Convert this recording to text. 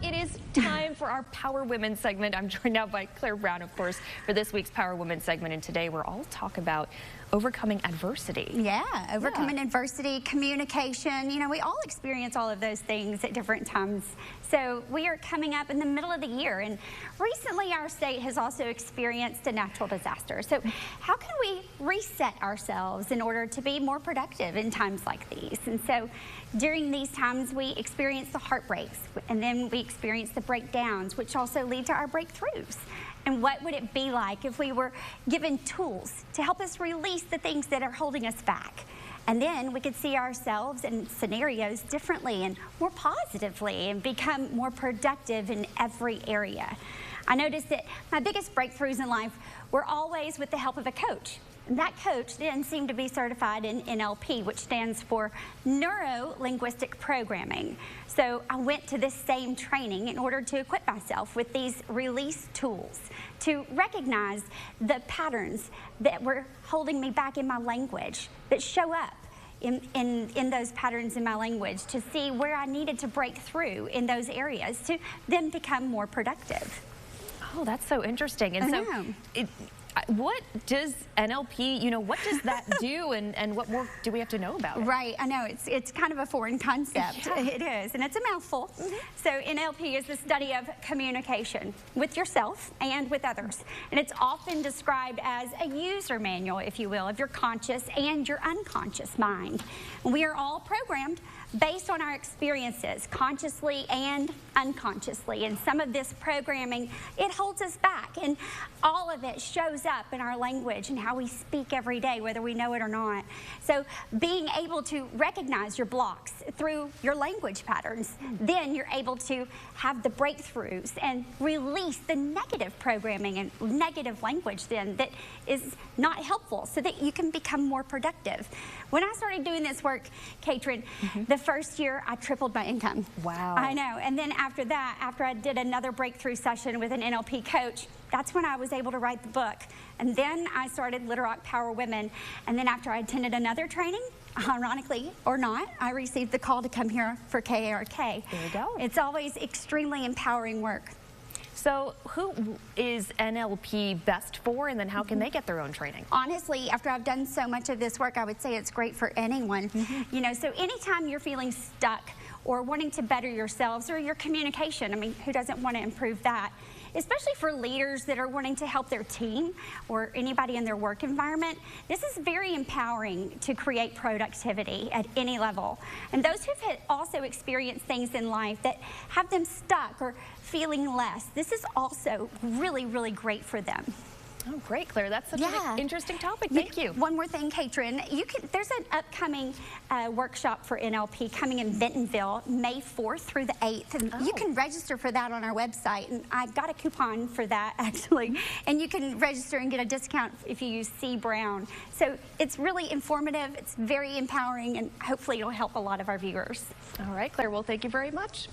It is time for our Power Women segment. I'm joined now by Claire Brown, of course, for this week's Power Women segment. And today we're all talk about overcoming adversity. Yeah, overcoming adversity, communication. You know, we all experience all of those things at different times. So we are coming up in the middle of the year, and recently our state has also experienced a natural disaster. So how can we reset ourselves in order to be more productive in times like these? And so during these times we experience the heartbreaks, and then we experience the breakdowns, which also lead to our breakthroughs. And what would it be like if we were given tools to help us release the things that are holding us back? And then we could see ourselves and scenarios differently and more positively and become more productive in every area. I noticed that my biggest breakthroughs in life were always with the help of a coach. And that coach then seemed to be certified in NLP, which stands for Neuro-Linguistic Programming. So I went to this same training in order to equip myself with these release tools to recognize the patterns that were holding me back in my language, that show up in those patterns in my language, to see where I needed to break through in those areas to then become more productive. Oh, that's so interesting. And so what does NLP, what does that do, and what more do we have to know about it? Right, I know, it's kind of a foreign concept. Yeah. It is, and it's a mouthful. So NLP is the study of communication with yourself and with others. And it's often described as a user manual, if you will, of your conscious and your unconscious mind. We are all programmed based on our experiences, consciously and unconsciously. And some of this programming, it holds us back, and all of it shows up in our language and how we speak every day, whether we know it or not. So being able to recognize your blocks through your language patterns, then you're able to have the breakthroughs and release the negative programming and negative language then that is not helpful, so that you can become more productive. When I started doing this work, Katrin, the first year I tripled my income. Wow. I know. And then after that, after I did another breakthrough session with an NLP coach, that's when I was able to write the book. And then I started Little Rock Power Women. And then after I attended another training, ironically or not, I received the call to come here for KARK. There you go. It's always extremely empowering work. So who is NLP best for, and then how can they get their own training? Honestly, after I've done so much of this work, I would say it's great for anyone. You know, so anytime you're feeling stuck or wanting to better yourselves or your communication, I mean, who doesn't want to improve that? Especially for leaders that are wanting to help their team or anybody in their work environment, this is very empowering to create productivity at any level. And those who've also experienced things in life that have them stuck or feeling less, this is also really, really great for them. Oh, great, Claire. That's such an interesting topic. Thank you. One more thing, Katrin. There's an upcoming workshop for NLP coming in Bentonville, May 4th through the 8th. And you can register for that on our website. And I got a coupon for that, actually. And you can register and get a discount if you use C Brown. So it's really informative. It's very empowering. And hopefully it'll help a lot of our viewers. All right, Claire. Well, thank you very much.